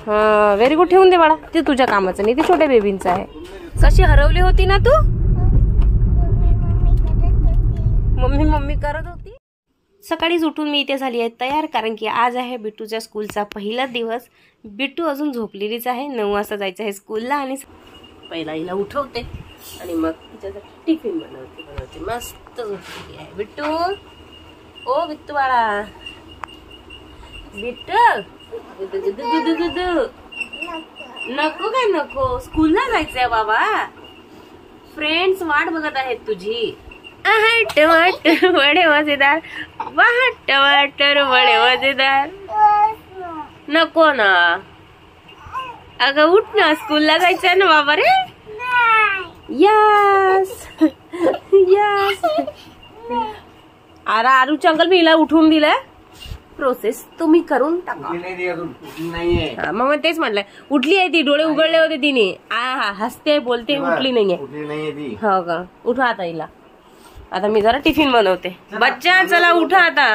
हा very good. ठेवून दे बाळा, ते तुझ्या कामाचं नाही, ते छोट्या बेबींचं आहे. कशी हरवली होती ना तू? मम्मी मम्मी करत होती. सकाळीच उठून मी इथे झाली आहे तयार, कारण की आज आहे बिट्टूच्या स्कूलचा पहिला दिवस. बिट्टू अजून झोपलेलीच आहे. 9 वाजता जायचं आहे स्कूलला. आणि पहिला हिला उठवते आणि मग तिच्यासाठी टिफिन बनवते. मस्त झोपलेली आहे बिट्टू. ओ बिट्टू बाळा, बिट्टू नको काय नको, स्कूलला जायचंय बाबा. फ्रेंड्स वाट बघत आहेत तुझी. टमाटर वडे मजेदार, टमाटर वडे मजेदार. नको ना अगं, उठ ना, स्कूलला जायचंय ना बाबा रे. Yes yes. अरे आरूच्या अंकल मी हिला उठवून दिलंय. प्रोसेस तुम्ही करून टाका. मग तेच म्हटलंय, उठली आहे ती, डोळे उघडले होते तिने. हसते बोलते, उठली नाहीये. हो का, उठवा आता हिला. आता मी जरा टिफिन बनवते. बच्चा चला उठा आता.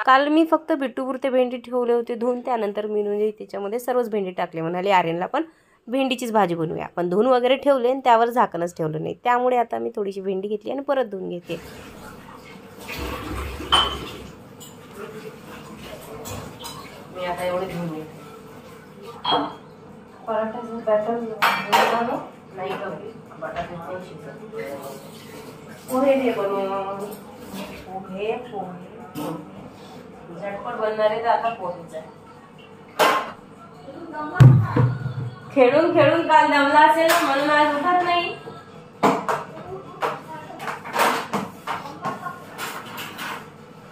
काल मी फक्त बिट्टूपुरते भेंडी ठेवले होते धुवून. त्यानंतर मी त्याच्यामध्ये सर्वच भेंडी टाकले. म्हणाले आर्यनला पण भेंडीचीच भाजी बनवूया. पण धुवून वगैरे ठेवले आणि त्यावर झाकणच ठेवलं नाही. त्यामुळे आता मी थोडीशी भेंडी घेतली आणि परत धुवून घेते. मी आता एवढे धुवून घेते. पराठ्याचं बॅटर नाही का, बटाट्याचं पोहे दे बनवून. पोहे झटपट बनणारे तर आता पोहेच आहे. खेळून खेळून काल दमला असेल म्हणून आज उठत नाही.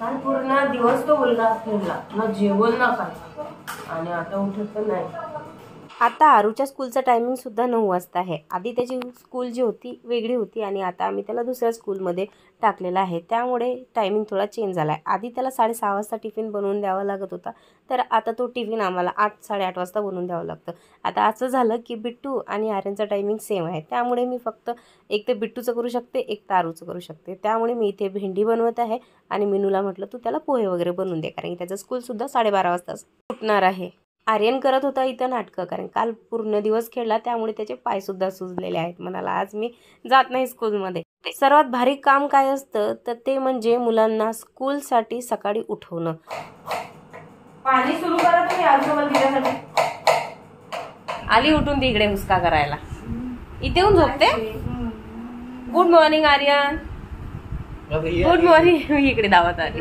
काल पूर्ण दिवस तो मुलगा खेळला, ना जेवण ना काय, आणि आता उठत पण नाही. आता आरूच्या स्कूलचा टायमिंग सुद्धा 9 वाजता आहे. आधी त्याची स्कूल जी होती वेगळी होती आणि आता आम्ही त्याला दुसऱ्या स्कूलमध्ये टाकलेला आहे. त्यामुळे टायमिंग थोडा चेंज झाला आहे. आधी त्याला 6:30 वाजता टिफिन बनवून द्यावा लागत होता, तर आता तो टिफिन आम्हाला 8-8:30 वाजता बनवून द्यावं लागतं. आता असं झालं की बिट्टू आणि आर्यनचा टायमिंग सेम आहे. त्यामुळे मी फक्त एक तर बिट्टूचं करू शकते, एक तर आरूचं करू शकते. त्यामुळे मी इथे भेंडी बनवत आहे आणि मिनूला म्हटलं तू त्याला पोहे वगैरे बनवून दे, कारण की त्याचं स्कूलसुद्धा 12:30 वाजता सुटणार आहे. आर्यन करत होता इथं नाटकं, कारण काल पूर्ण दिवस खेळला त्यामुळे त्याचे पाय सुद्धा सुजलेले आहेत. म्हणाला आज मी जात नाही स्कूलमध्ये. सर्वात भारी काम काय असतं तर ते म्हणजे मुलांना स्कूलसाठी सकाळी उठवणं. पाणी सुरू करा तुम्ही आजोबा दिल्यासाठी. आली उठून तिकडे हुसका करायला. इथे येऊन झोपते. Good morning Aryan. Good morning. इकडे दावत आली.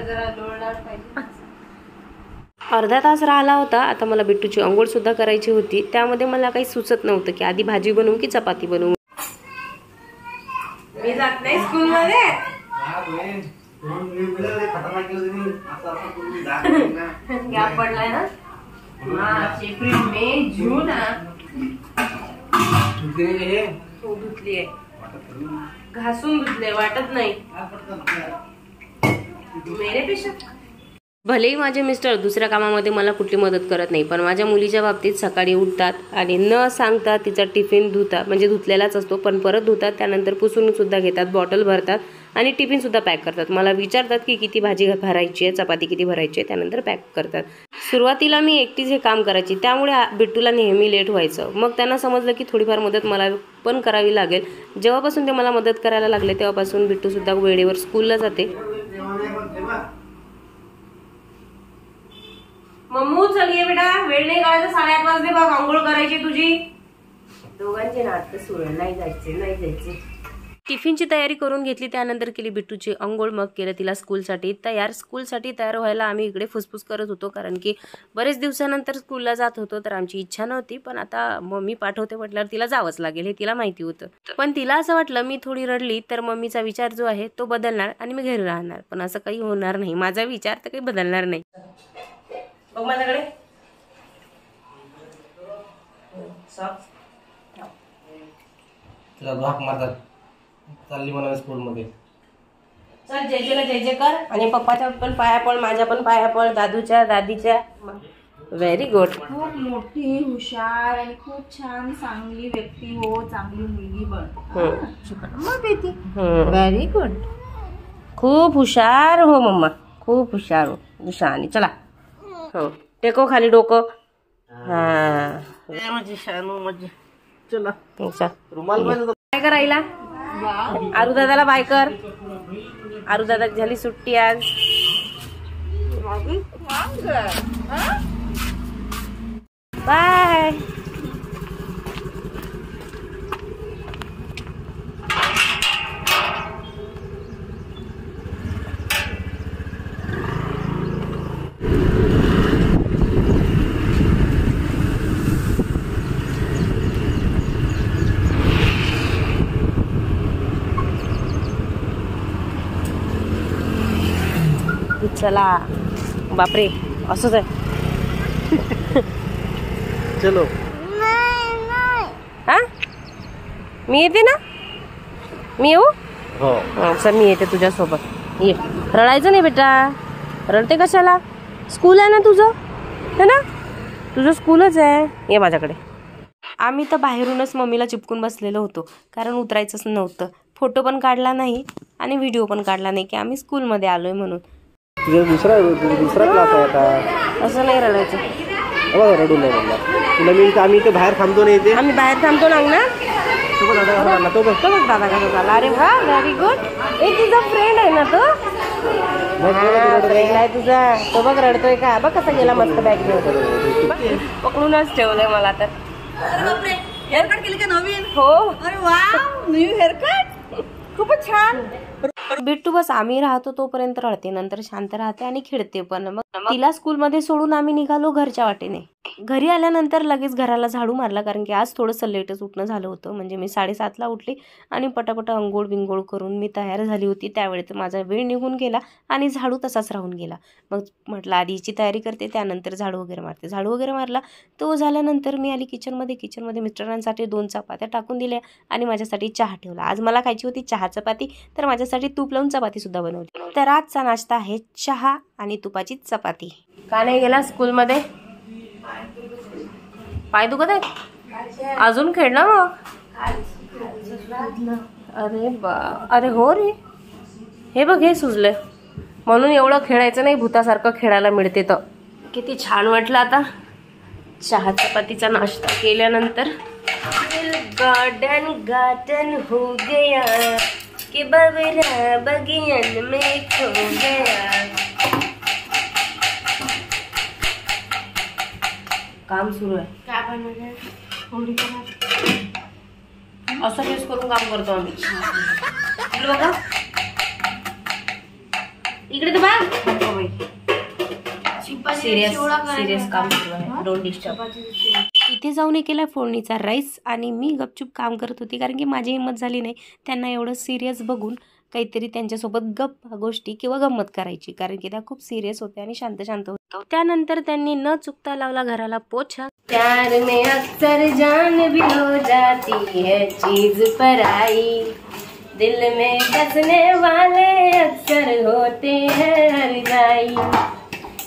अर्धा तास राहिला होता. आता मला बिट्टूची अंघोळ सुद्धा करायची होती. त्यामध्ये मला काही सुचत नव्हतं की आधी भाजी बनवू की चपाती बनवू. मी जात नाही स्कूलमध्ये. गॅप पडलाय ना. एप्रिल मे जून धुतली आहे, घासून धुतले, वाटत नाही मेरे पेशा. भलेही माझे मिस्टर दुसऱ्या कामामध्ये मला कुठली मदत करत नाही, पण माझ्या मुलीच्या बाबतीत सकाळी उठतात आणि न सांगता तिचा टिफिन धुतात, म्हणजे धुतलेलाच असतो पण परत धुतात, त्यानंतर पुसून सुद्धा घेतात, बॉटल भरतात आणि टिफिन सुद्धा पॅक करतात. मला विचारतात की किती भाजी भरायची आहे, चपाती किती भरायची आहे, त्यानंतर पॅक करतात. सुरुवातीला मी एकटीच हे काम करायची, त्यामुळे बिट्टूला नेहमी लेट व्हायचं. मग त्यांना समजलं की थोडीफार मदत मला पण करावी लागेल. जेव्हापासून ते मला मदत करायला लागले तेव्हापासून बिट्टू सुद्धा वेळेवर स्कूलला जाते. मम्मू चल ये बेटा, वेळ नाही काढायचं, 8:30 वाजले बघ, आंघोळ करायची तुझी. दोघांचे नाटक सुरू, नाही जायचे. टिफिनची तयारी करून घेतली, त्यानंतर केली बिट्टूची अंघोळ, मग केलं तिला स्कूलसाठी तयार. स्कूलसाठी तयार व्हायला आम्ही इकडे फुसफुस करत होतो, कारण की बरेच दिवसानंतर स्कूलला जात होतो, तर आमची इच्छा नव्हती, पण आता मम्मी पाठवते म्हटल्यावर तिला जावंच लागेल हे तिला माहिती होतं. पण तिला असं वाटलं मी थोडी रडली तर मम्मीचा विचार जो आहे तो बदलणार आणि मी घरी राहणार, पण असं काही होणार नाही. माझा विचार तर काही बदलणार नाही. बघ माझ्याकडे ब्लॉक मारतात, चालली मला स्कूलमध्ये. चल जय जय कर, आणि पप्पाच्या पण पाया पड, माझ्या पण पाया पड, दादूच्या दादीच्या. Very good. खूप मोठी, हुशार आणि खूप छान चांगली व्यक्ती हो, चांगली मुलगी बन. Very good. खूप हुशार हो मम्मा, खूप हुशार हो. निशानी चला. हो टेको खाली डोकं. हा चला अच्छा. रुमाल पाहिजे तर काय करायला आरू दादाला बाय कर. आरू दादा झाली सुट्टी आज. बाय. चला बापरे असंच आहे. चलो हा मी येते ना. मी येऊ. हो चल मी येते तुझ्यासोबत. ये रडायचं नाही बेटा. रडते कशाला. स्कूल आहे ना तुझं है ना. तुझं स्कूलच आहे. ये माझ्याकडे. आम्ही तर बाहेरूनच मम्मीला चिपकून बसलेलो होतो कारण उतरायचंच नव्हतं. फोटो पण काढला नाही आणि व्हिडिओ पण काढला नाही की आम्ही स्कूलमध्ये आलोय म्हणून. तुझा दुसरा क्लास आहे आता. असं नाही रडायचं. रडू नाही रडला तुला. मी आम्ही इथे बाहेर थांबतो नाही इथे. आम्ही बाहेर थांबतो ना अंगणात. तो बघ दादा कसं झाला. अरे वा व्हेरी गुड. ए तुझा फ्रेंड आहे ना तो. फ्रेंड आहे तुझा. तो बघ रडतोय का. बघ कसा गेला मस्त बॅग घेऊन. पकडूनच ठेवलंय मला तर. हेअरकट केली का नवीन. हो. अरे वा न्यू हेअरकट खूपच छान. बिट्टू बस आम्ही राहतो तोपर्यंत रडते. नंतर शांत राहते आणि खेळते पण. मग तिला स्कूलमध्ये सोडून आम्ही निघालो घरच्या वाटेने. घरी आल्यानंतर लगेच घराला झाडू मारला कारण की आज थोडंसं लेटच उठणं झालं होतं. म्हणजे मी 7:30ला उठली आणि पटापट अंघोळ बिंगोळ करून मी तयार झाली होती. त्यावेळेस माझा वेळ निघून गेला आणि झाडू तसाच राहून गेला. मग म्हटलं आधीची तयारी करते त्यानंतर झाडू वगैरे मारते. झाडू वगैरे मारला. तो झाल्यानंतर मी आली किचनमध्ये मिस्टरांसाठी 2 चपात्या टाकून दिल्या आणि माझ्यासाठी चहा ठेवला. आज मला खायची होती चहा चपाती तर माझ्यासाठी तूप लावून चपाती सुद्धा बनवली. तर आजचा नाश्ता आहे चहा आणि तुपाची चपाती. का नाही गेला स्कूलमध्ये. पाय दुखत आहे अजून. खेळला मग. अरे बा. अरे हो रे. हे बघ हे सुजलंय म्हणून एवढं खेळायचं नाही. भूतासारखं खेळायला मिळते तर. किती छान वाटलं आता चहा चपातीचा नाश्ता केल्यानंतर. गार्डन हो गया कि बबरा बगियन में खो गया. काम सुरू आहे. काय बनवलं. असं फेस करून काम करतो आम्ही. बघा इकडे तर बघ. सिरियस काम सुरू आहे. Don't disturb. इथे जाऊन केला फोडणीचा राईस आणि मी गपचूप काम करत होती कारण की माझी हिंमत झाली नाही त्यांना एवढं सिरियस बघून काहीतरी त्यांच्यासोबत गप्पा गोष्टी किंवा गंमत करायची कारण की त्या खूप सिरियस होत्या आणि शांत शांत होत्या. त्यानंतर त्यांनी न चुकता लावला घराला पोछा. प्यार में अक्सर जान भी हो जाती है चीज पराई. दिल में बसने वाले अक्सर होते हैं हर जाई.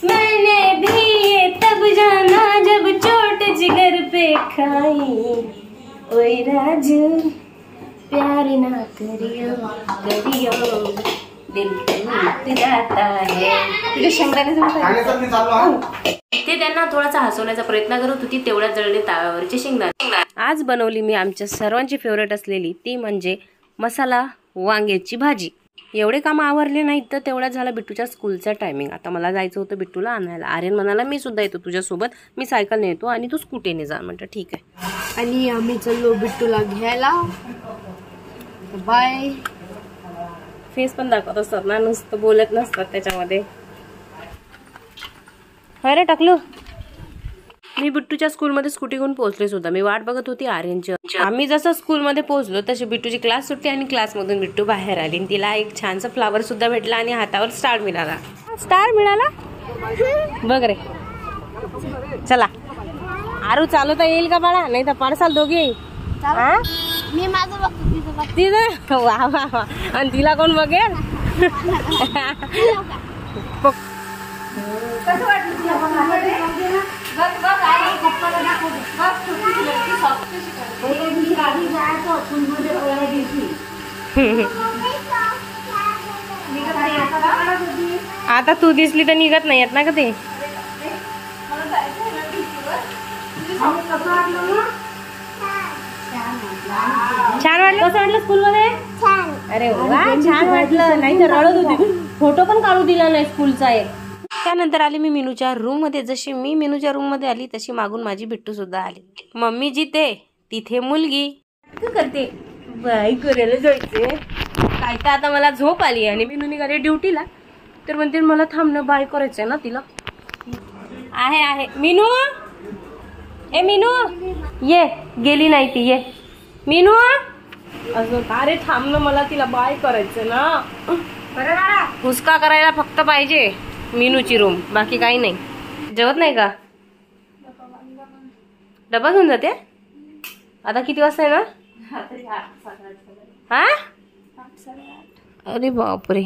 मैंने भी ये तब जाना जब चोट जिगर पे खाई. ओए राजू प्यार ना करियो करियो दिल टूट जाता है. तुझ्या शेंगदाणे ते त्यांना थोडासा हसवण्याचा प्रयत्न करत होती तेवढ्या जळले ताव्यावरचे शेंगदाणे. आज बनवली मी आमच्या सर्वांची फेवरेट असलेली ती म्हणजे मसाला वांग्याची भाजी. एवढे काम आवरले नाहीत तर तेवढा झाला बिट्टूच्या स्कूलचा टायमिंग. आता मला जायचं होतं बिट्टूला आणायला. आर्यन म्हणाला मी सुद्धा येतो तुझ्यासोबत. मी सायकलने येतो आणि तू स्कूटीने जा. म्हटलं ठीक आहे. आणि आम्ही चाललो बिट्टूला घ्यायला. बाय. फेस पण दाखवत असतात ना नुसतं बोलत नसतात त्याच्यामध्ये. अरे टाकलो. मी बिट्टूच्या स्कूलमध्ये स्कूटी घेऊन पोहोचले सुद्धा. मी वाट बघत होती आर्यनची. आम्ही जसं स्कूलमध्ये पोहोचलो तशी बिट्टूची क्लास सुटली आणि क्लासमधून बिट्टू बाहेर आली. तिला एक छानसा फ्लावर सुद्धा भेटला आणि हातावर स्टार मिळाला. स्टार मिळाला बघ रे. चला आरू चालवता येईल का बाळा. नाही तर पडसाल दोघे. मी माझं बघतो तिथं. वा वा वा. आणि तिला कोण बघेल. कसं वाटलं तुला. आता तू दिसली तर निघत नाही येत ना का ते. छान वाटलं? कसं वाटलं स्कूलमध्ये? अरे वा, छान वाटलं. नाही तर रडत होती. फोटो पण काढू दिला नाही स्कूलचा एक. त्यानंतर आली मी मीनूच्या रूम मध्ये. जशी मी मीनूच्या रूम मध्ये आली तशी मागून माझी बिट्टू सुद्धा आली. मम्मी जिथे तिथे मुलगी करते. बाई करायला जायचे काय तर आता मला झोप आली आणि मीनू निघाली ड्युटीला. तर म्हणते मला थांबणं बाय करायचंय ना तिला. आहे मीनू. ए मीनू ये. गेली नाही ती. ये मीनू. अजून अरे थांबणं मला तिला बाय करायचं ना. हुसका करायला फक्त पाहिजे मीनूची रूम, बाकी काही नाही. जेवत नाही का? डबा घेऊन जाते. आता किती वाजता आहे ना? हा अरे बापरे.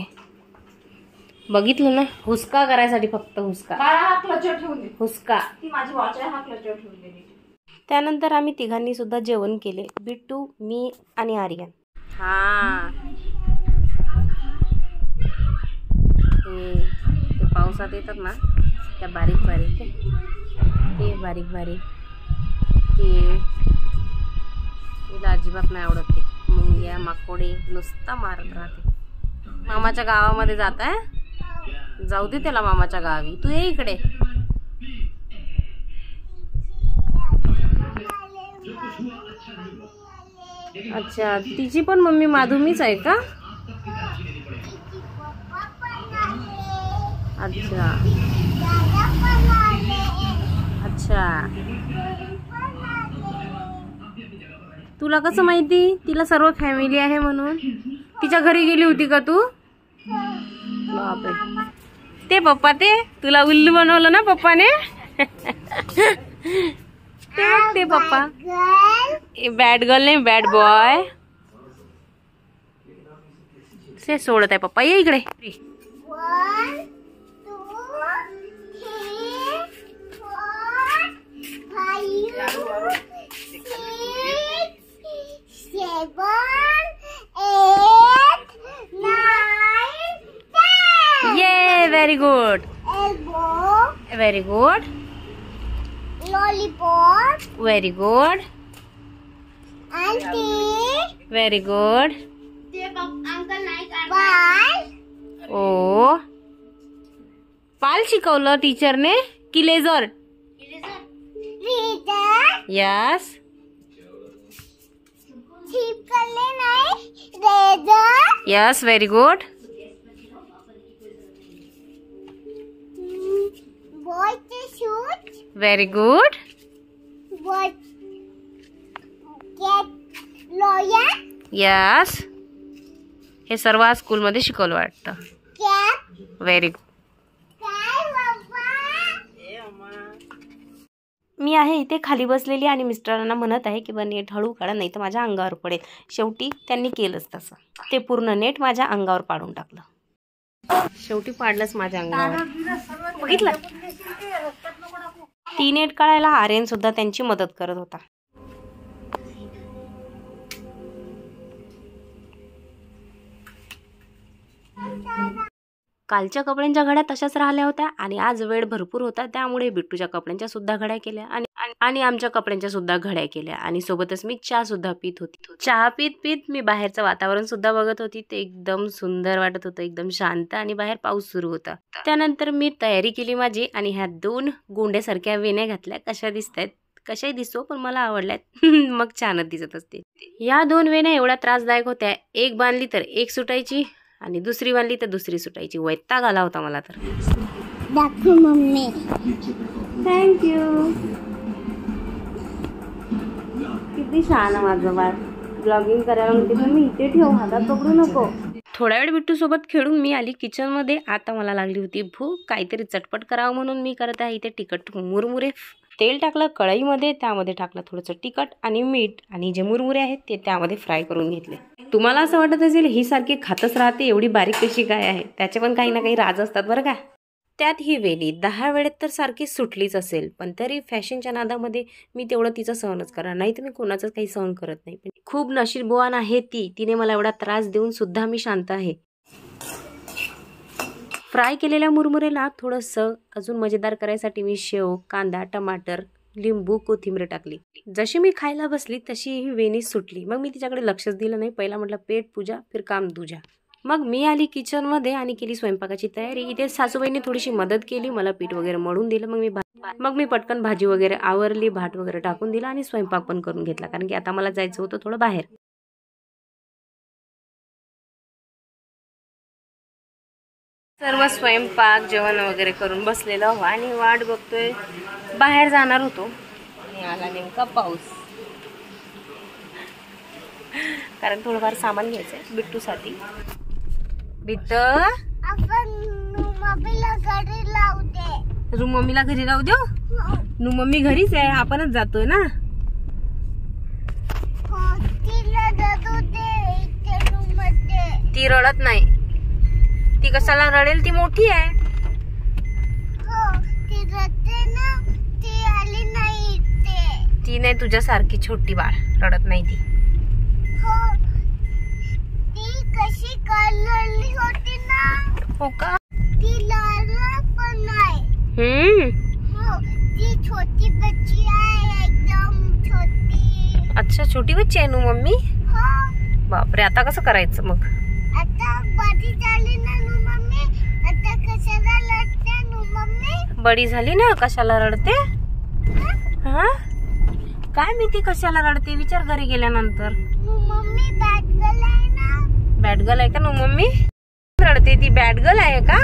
बघितलं ना, हुसका करायसाठी फक्त हुसका. हुसका. त्यानंतर आम्ही तिघांनी सुद्धा जेवण केले. बिट्टू, मी आणि आर्यन. हा ते पावसात येतात ना त्या बारीक बारीक ते बारीक बारीक तिला अजिबात नाही आवडत. ते मुंग्या माकोडे नुसता मारत राहते. मामाच्या गावामध्ये जात आहे. जाऊ दे त्याला मामाच्या गावी. तू ये इकडे. अच्छा, तिची पण मम्मी माधुमीच आहे का? अच्छा अच्छा. तुला कसं माहिती तिला सर्व फॅमिली आहे म्हणून? तिच्या घरी गेली होती का तू? बापरे. ते पप्पा ते तुला उल्लू बनवलं ना पप्पाने. ते पप्पा बॅड गर्ल नाही बॅड बॉय. से सोडत आहे पप्पा. ये इकडे. 1 2 3 4 5 6 7 8 9 10. ये very good. Elbow. Very good. Lollipop. Very good. Auntie. Very good. Ball. ओ पाल शिकवलं टीचरने की लेझर? Reader. यस. छिपकली नाही. Razor. Yes very good. Boy's shoes. Very good. Boy. Cat. Lawyer. Yes. हे सर्व आज स्कूलमध्ये शिकवलं वाटतं. Cap. Very good. काय बाबा? मी आहे इथे खाली बसलेली आणि मिस्टरांना म्हणत आहे की बा नेट हळू काढा नाही तर माझ्या अंगावर पडेल. शेवटी त्यांनी केलंच तसं. ते पूर्ण नेट माझ्या अंगावर पाडून टाकलं. शेवटी पाडलंच माझ्या अंगावर. बघितलं. ती नेट काढायला आर्यन सुद्धा त्यांची मदत करत होता. कालच्या कपड्यांच्या घड्या तशाच राहिल्या होत्या आणि आज वेळ भरपूर होता त्यामुळे बिट्टूच्या कपड्यांच्या सुद्धा घड्या केल्या आणि आमच्या कपड्यांच्या सुद्धा घड्या केल्या आणि सोबतच मी चहा सुद्धा पित होती. चहा पीत मी बाहेरचं वातावरण सुद्धा बघत होती. ते एकदम सुंदर वाटत होतं, एकदम शांत आणि बाहेर पाऊस सुरू होता. त्यानंतर मी तयारी केली माझी आणि ह्या 2 गोंड्यासारख्या वेण्या घातल्या. कशा दिसतायत? कशाही दिसतो पण मला आवडल्यात. मग छानच दिसत असते. या 2 वेण्या एवढ्या त्रासदायक होत्या. एक बांधली तर एक सुटायची आणि दुसरी बांधली तर दुसरी सुटायची. वैताग आला होता मला तर. दाखव मम्मी. थँक्यू. किती छान आहे माझं बाळ. ब्लॉगिंग करायला म्हणते पण मी इथे ठेव, हातात पकडू नको. थोड्या वेळ बिट्टू सोबत खेळून मी आली किचनमध्ये. आता मला लागली होती भूक. काहीतरी चटपट करावं म्हणून मी करत आहे इथे तिखट मुरमुरे. तेल टाकलं कढईमध्ये, त्यामध्ये टाकलं थोडंसं तिखट आणि मीठ आणि जे मुरमुरे आहेत ते त्यामध्ये फ्राय करून घेतले. तुम्हाला असं वाटत असेल ही सारखी खातच राहते एवढी बारीक कशी काय आहे? त्याचे पण काही ना काही राज असतात बरं का. त्यात ही वेली 10 वेळेत तर सारखी सुटलीच असेल पण तरी फॅशनच्या नादामध्ये मी तेवढं तिचं सहनच करणार. नाही तर मी कोणाचंच काही सहन करत नाही. पण खूप नशीबवान आहे ती. तिने मला एवढा त्रास देऊन सुद्धा मी शांत आहे. फ्राय केलेल्या मुरमुरेला थोडंसं अजून मजेदार करायसाठी मी शेव, कांदा, टमाटर लिंबू कोथिंबीर टाकली. जशी मी खायला बसली तशी ही वेणी सुटली. मग मी तिच्याकडे लक्षच दिलं नाही. पहिला म्हटलं पेट पूजा फिर काम दूजा. मग मी आली किचनमध्ये आणि केली स्वयंपाकाची तयारी. इथे सासूबाईंनी थोडीशी मदत केली, मला पीठ वगैरे मळून दिलं. मग मी पटकन भाजी वगैरे आवरली, भात वगैरे टाकून दिला आणि स्वयंपाक पण करून घेतला, कारण की आता मला जायचं होतं थोडं बाहेर. सर्व स्वयंपाक जेवण वगैरे करून बसलेलो आणि वाट बघतोय. बाहेर जाणार होतो आणि आला नेमका पाऊस, कारण थोडंफार सामान घ्यायचंय बिट्टूसाठी. बिट्ट आपण मम्मीला घरी लावते. रूम मम्मीला घरी राहू देऊ. नू मम्मी घरीच आहे, आपणच जातोय ना. तिला जातो ते इथे रूम मध्ये. ती रडत नाही. ती कशाला रडेल, ती मोठी आहे. हो ती रडते ना, ती आली नाही इथे. ती नाही तुझ्यासारखी छोटी बाळ, रडत नाही ती. हो ती कशी कलरली होती ना. हो का? ती लहान पण नाही. हो ती छोटी बच्ची आहे, एकदम छोटी. अच्छा, छोटी बच्ची आहे नू मम्मी. हो बापरे, आता कसं करायचं मग? आता बडी झाली ना नू मम्मी. आता कशाला लढते नू मम्मी. बडी झाली ना, कशाला रडते? हा काय मी ती कशाला रडते विचार घरी गेल्यानंतर. नू मम्मी बॅड गर्ल आहे ना. बॅड गर्ल आहे का नू मम्मी? रडते ती बॅड गर्ल आहे का?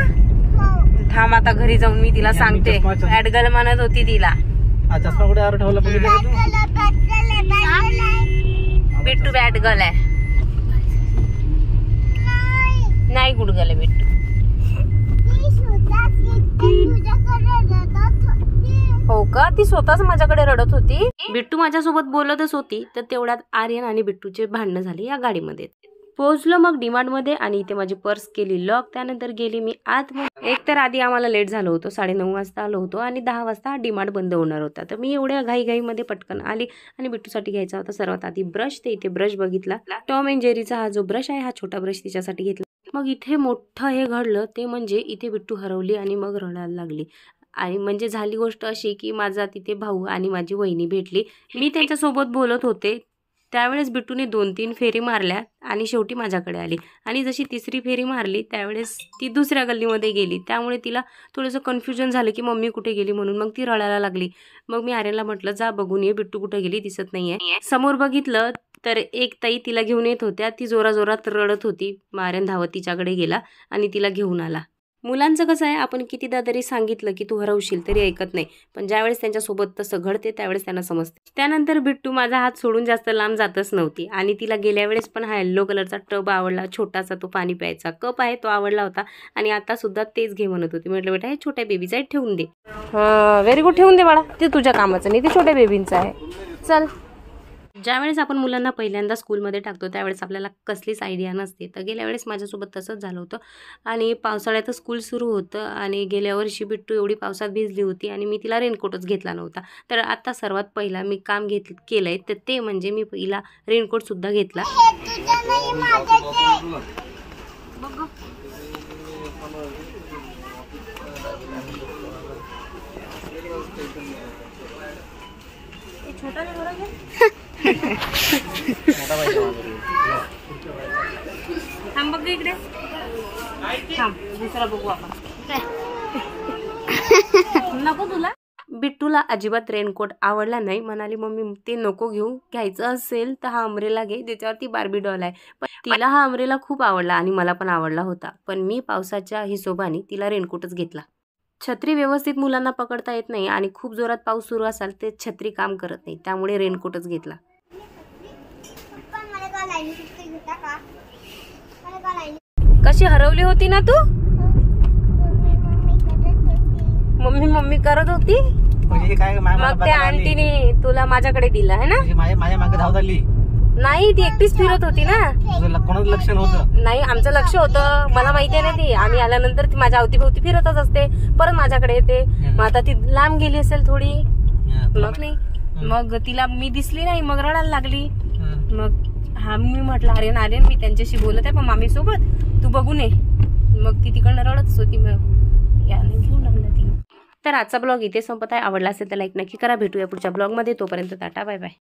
हो थांब आता घरी जाऊन मी तिला सांगते. बॅड गर्ल म्हणत होती तिला. चष्मा कुठे ठेवला बघितलं का तू? बॅड गर्ल आहे, बॅड गर्ल आहे. बिट्टू बॅड गर्ल आहे. नाही गुड गर्ल आहे बिट्टू. ती स्वतःच इथे तुझ्याकडे रडत होती. हो का? ती स्वतःच माझ्याकडे रडत होती. बिट्टू माझ्यासोबत बोलतच होती, तर तेवढ्यात आर्यन आणि बिट्टूचे भांडणं झाले या गाडीमध्ये. पोहोचलो मग डीमार्ट मध्ये आणि इथे माझी पर्स केली लॉक. त्यानंतर गेली मी आत. एक तर आधी आम्हाला लेट झालं होतं, 9:30 वाजता आलो होतो आणि 10 वाजता डीमार्ट बंद होणार होता. तर मी एवढ्या घाईमध्ये पटकन आली आणि बिट्टूसाठी घ्यायचा होता सर्वात आधी ब्रश. ते इथे ब्रश बघितला. टॉम अँड जेरीचा हा जो ब्रश आहे, हा छोटा ब्रश तिच्यासाठी घेतला. मग इथे मोठं हे घडलं, ते म्हणजे इथे बिट्टू हरवली आणि मग रडायला लागली. आणि म्हणजे झाली गोष्ट अशी की माझा तिथे भाऊ आणि माझी वहिनी भेटली. मी त्यांच्यासोबत बोलत होते त्यावेळेस बिट्टूने 2-3 फेरी मारल्या आणि शेवटी माझ्याकडे आली. आणि जशी तिसरी फेरी मारली त्यावेळेस ती दुसऱ्या गल्लीमध्ये गेली. त्यामुळे तिला थोडंसं कन्फ्युजन झालं की मम्मी कुठे गेली म्हणून. मग ती रडायला लागली. मग मी आर्यनला म्हटलं जा बघून ये बिट्टू कुठे गेली, दिसत नाहीये. समोर बघितलं तर एक ताई तिला घेऊन येत होत्या. ती जोराजोरात रडत होती. आर्यन धावत तिच्याकडे गेला आणि तिला घेऊन आला. मुलांचं कसं आहे, आपण कितीदा तरी सांगितलं की तू हरवशील तरी ऐकत नाही, पण ज्यावेळेस त्यांच्यासोबत तसं घडते त्यावेळेस त्यांना समजते. त्यानंतर बिट्टू माझा हात सोडून जास्त लांब जातच नव्हती आणि तिला गेल्या वेळेस पण हा येल्लो कलरचा टब आवडला, छोटासा तो पाणी प्यायचा कप आहे तो आवडला होता आणि आता सुद्धा तेच घे म्हणत होती. म्हटलं बेटा हे छोट्या बेबीचा आहे, ठेवून दे. हां व्हेरी गुड, ठेवून दे बाळा, ते तुझ्या कामाचं नाही, ते छोट्या बेबींचं आहे. चल. ज्यावेळेस आपण मुलांना पहिल्यांदा स्कूलमध्ये टाकतो त्यावेळेस आपल्याला कसलीच आयडिया नसते. तर गेल्या वेळेस माझ्यासोबत तसंच झालं होतं आणि पावसाळ्यात स्कूल सुरू होतं आणि गेल्या वर्षी बिट्टू एवढी पावसात भिजली होती आणि मी तिला रेनकोटच घेतला नव्हता. तर आता सर्वात पहिला मी काम केलंय तर ते म्हणजे मी पहिला रेनकोटसुद्धा घेतला. हे तुझं नाही, माझं ते. थांब बघ इकडे, थांब दुसरा बघू आपण. नको तुला? बिट्टूला अजिबात रेनकोट आवडला नाही. म्हणाली मम्मी ते नको घेऊ, घ्यायचं असेल तर हा अमरेला घे, त्याच्यावरती बार्बी डॉल आहे. पण तिला हा अमरेला खूप आवडला आणि मला पण आवडला होता. पण मी पावसाच्या हिशोबाने तिला रेनकोटच घेतला. छत्री व्यवस्थित मुलांना पकडता येत नाही आणि खूप जोरात पाऊस सुरू असाल ते छत्री काम करत नाही, त्यामुळे रेनकोटच घेतला. कशी हरवली होती ना तू? मम्मी करत होती. मग त्या आंटीने तुला माझ्याकडे दिला आहे ना? माझ्या मागे धावत आली नाही, ती एकटीच फिरत होती ना. कोणाचं लक्ष नव्हतं? नाही आमचं लक्ष होतं, मला माहिती आहे ना. ती आम्ही आल्यानंतर ती माझ्या अवतीभोवती फिरतच असते, परत माझ्याकडे येते. मग आता ती लांब गेली असेल थोडी, मग नाही, मग तिला मी दिसली नाही, मग रडायला लागली. मग हा मी म्हटलं आर्यन मी त्यांच्याशी बोलत आहे पण मामी सोबत, तू बघू नये. मग ती तिकडनं रडतच होती. मग याने घेऊन आणलं ती. तर आजचा ब्लॉग इथे संपत आहे. आवडला असेल तर लाईक नक्की करा. भेटूया पुढच्या ब्लॉगमध्ये. तोपर्यंत टाटा बाय बाय.